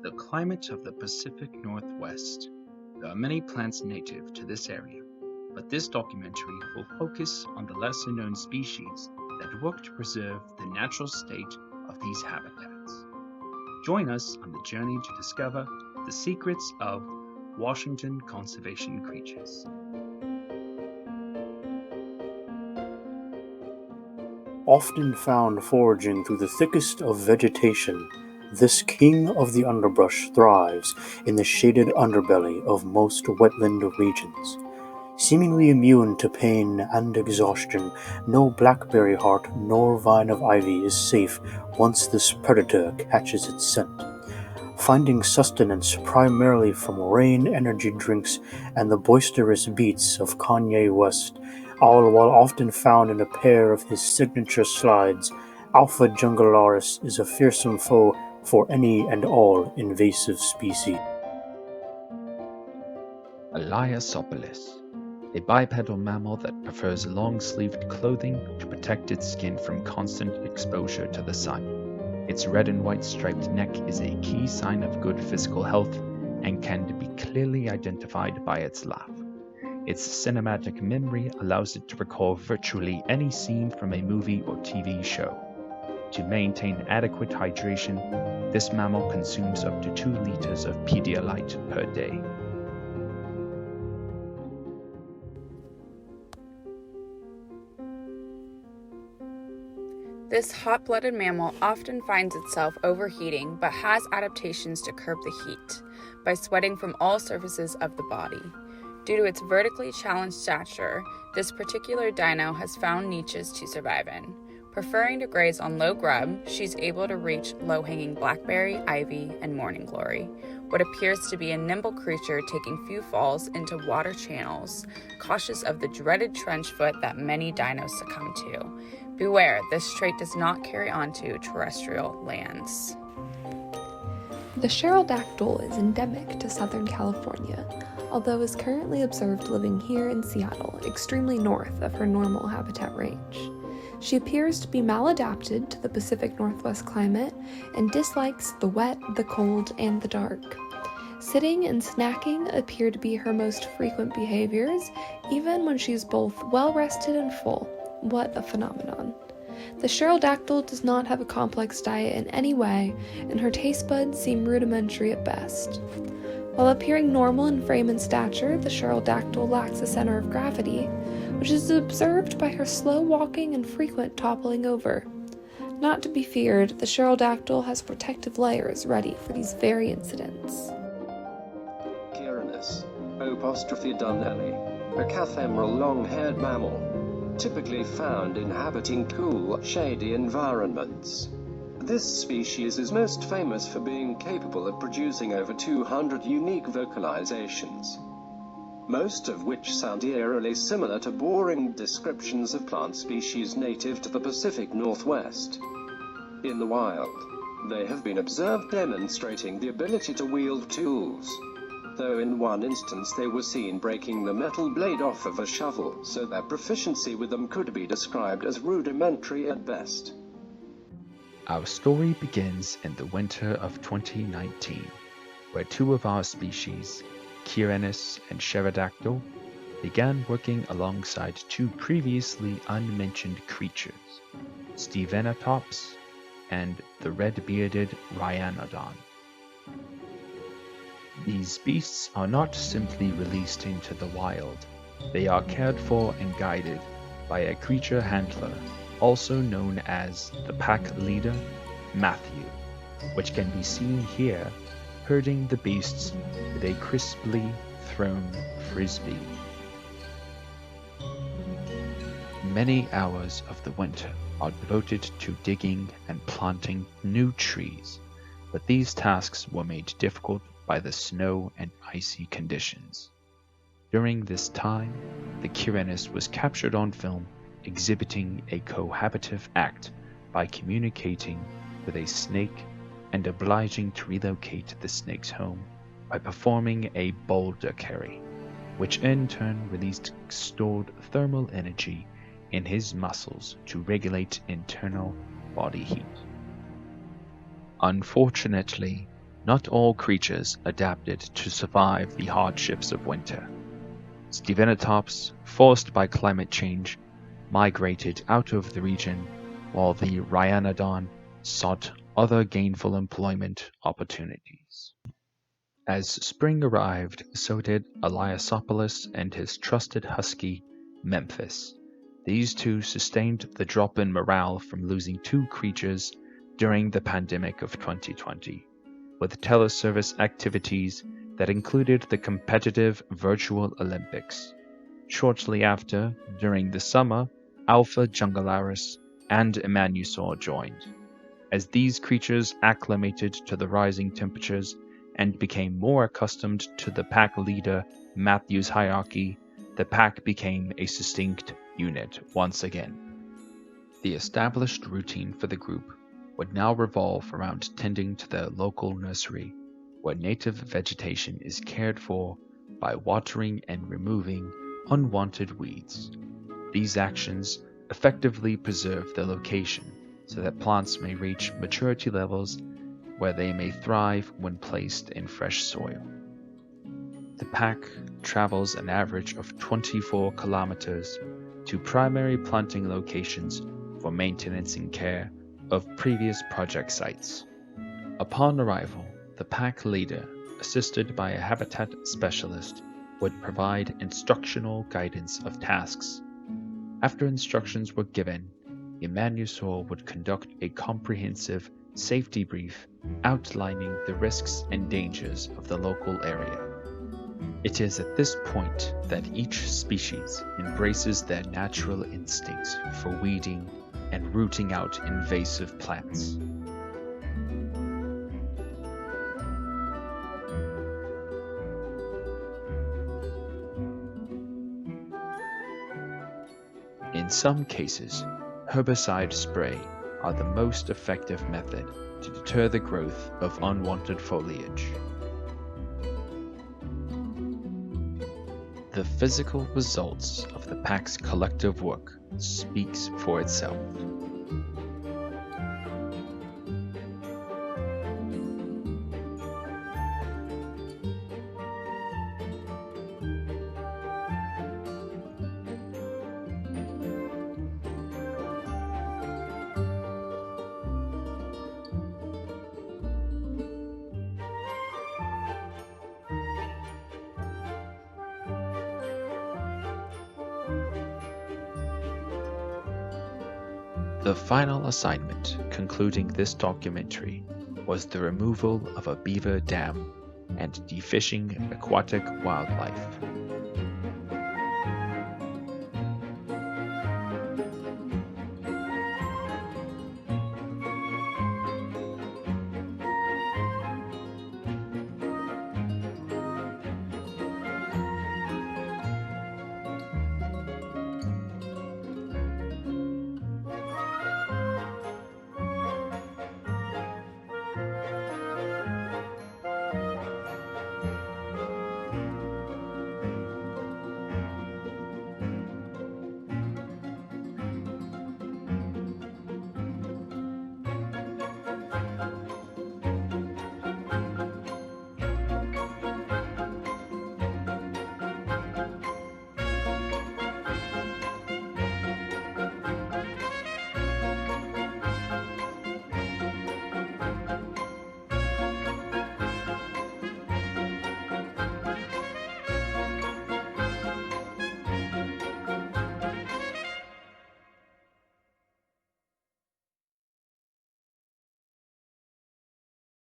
The climate of the Pacific Northwest. There are many plants native to this area, but this documentary will focus on the lesser-known species that work to preserve the natural state of these habitats. Join us on the journey to discover the secrets of Washington conservation creatures. Often found foraging through the thickest of vegetation, this king of the underbrush thrives in the shaded underbelly of most wetland regions. Seemingly immune to pain and exhaustion, no blackberry heart nor vine of ivy is safe once this predator catches its scent. Finding sustenance primarily from rain energy drinks and the boisterous beats of Kanye West, all while often found in a pair of his signature slides, Alpha jungularis is a fearsome foe for any and all invasive species. Eliasopolis, a bipedal mammal that prefers long-sleeved clothing to protect its skin from constant exposure to the sun. Its red and white striped neck is a key sign of good physical health and can be clearly identified by its laugh. Its cinematic memory allows it to recall virtually any scene from a movie or TV show. To maintain adequate hydration, this mammal consumes up to 2 liters of Pedialyte per day. This hot-blooded mammal often finds itself overheating but has adaptations to curb the heat by sweating from all surfaces of the body. Due to its vertically challenged stature, this particular dino has found niches to survive in. Preferring to graze on low grub, she's able to reach low-hanging blackberry, ivy, and morning glory. What appears to be a nimble creature taking few falls into water channels, cautious of the dreaded trench foot that many dinos succumb to. Beware, this trait does not carry on to terrestrial lands. The pterodactyl is endemic to Southern California, although is currently observed living here in Seattle, extremely north of her normal habitat range. She appears to be maladapted to the Pacific Northwest climate and dislikes the wet, the cold, and the dark. Sitting and snacking appear to be her most frequent behaviors, even when she's both well-rested and full. What a phenomenon. The pterodactyl does not have a complex diet in any way, and her taste buds seem rudimentary at best. While appearing normal in frame and stature, the pterodactyl lacks a center of gravity, which is observed by her slow walking and frequent toppling over. Not to be feared, the pterodactyl has protective layers ready for these very incidents. Chironus, Donnelly, a cathemeral long-haired mammal, typically found inhabiting cool, shady environments. This species is most famous for being capable of producing over 200 unique vocalizations, most of which sound eerily similar to boring descriptions of plant species native to the Pacific Northwest. In the wild, they have been observed demonstrating the ability to wield tools, though in one instance they were seen breaking the metal blade off of a shovel, so their proficiency with them could be described as rudimentary at best. Our story begins in the winter of 2019, where 2 of our species, Chironus and pterodactyl, began working alongside 2 previously unmentioned creatures, Stevenatops and the red-bearded Rhyanodon. These beasts are not simply released into the wild. They are cared for and guided by a creature handler, also known as the pack leader, Matthew, which can be seen here herding the beasts with a crisply thrown frisbee. Many hours of the winter are devoted to digging and planting new trees, but these tasks were made difficult by the snow and icy conditions. During this time, the Chironus was captured on film exhibiting a cohabitative act by communicating with a snake and obliging to relocate the snake's home by performing a boulder carry, which in turn released stored thermal energy in his muscles to regulate internal body heat. Unfortunately, Not all creatures adapted to survive the hardships of winter. Stevenatops, forced by climate change, migrated out of the region, while the Ryanodon sought other gainful employment opportunities. As spring arrived, so did Eliasopolis and his trusted husky, Memphis. These two sustained the drop in morale from losing two creatures during the pandemic of 2020, with teleservice activities that included the competitive virtual Olympics. Shortly after, during the summer, Alpha Jungularis and Emmanusaur joined. As these creatures acclimated to the rising temperatures and became more accustomed to the pack leader Matthew's hierarchy, the pack became a distinct unit once again. The established routine for the group would now revolve around tending to their local nursery, where native vegetation is cared for by watering and removing unwanted weeds. These actions effectively preserve the location so that plants may reach maturity levels where they may thrive when placed in fresh soil. The pack travels an average of 24 kilometers to primary planting locations for maintenance and care of previous project sites. Upon arrival, the pack leader, assisted by a habitat specialist, would provide instructional guidance of tasks. After instructions were given, Emmanusaur would conduct a comprehensive safety brief outlining the risks and dangers of the local area. It is at this point that each species embraces their natural instincts for weeding and rooting out invasive plants. In some cases, herbicide spray are the most effective method to deter the growth of unwanted foliage. The physical results of the pack's collective work speaks for itself. The final assignment concluding this documentary was the removal of a beaver dam and defishing aquatic wildlife.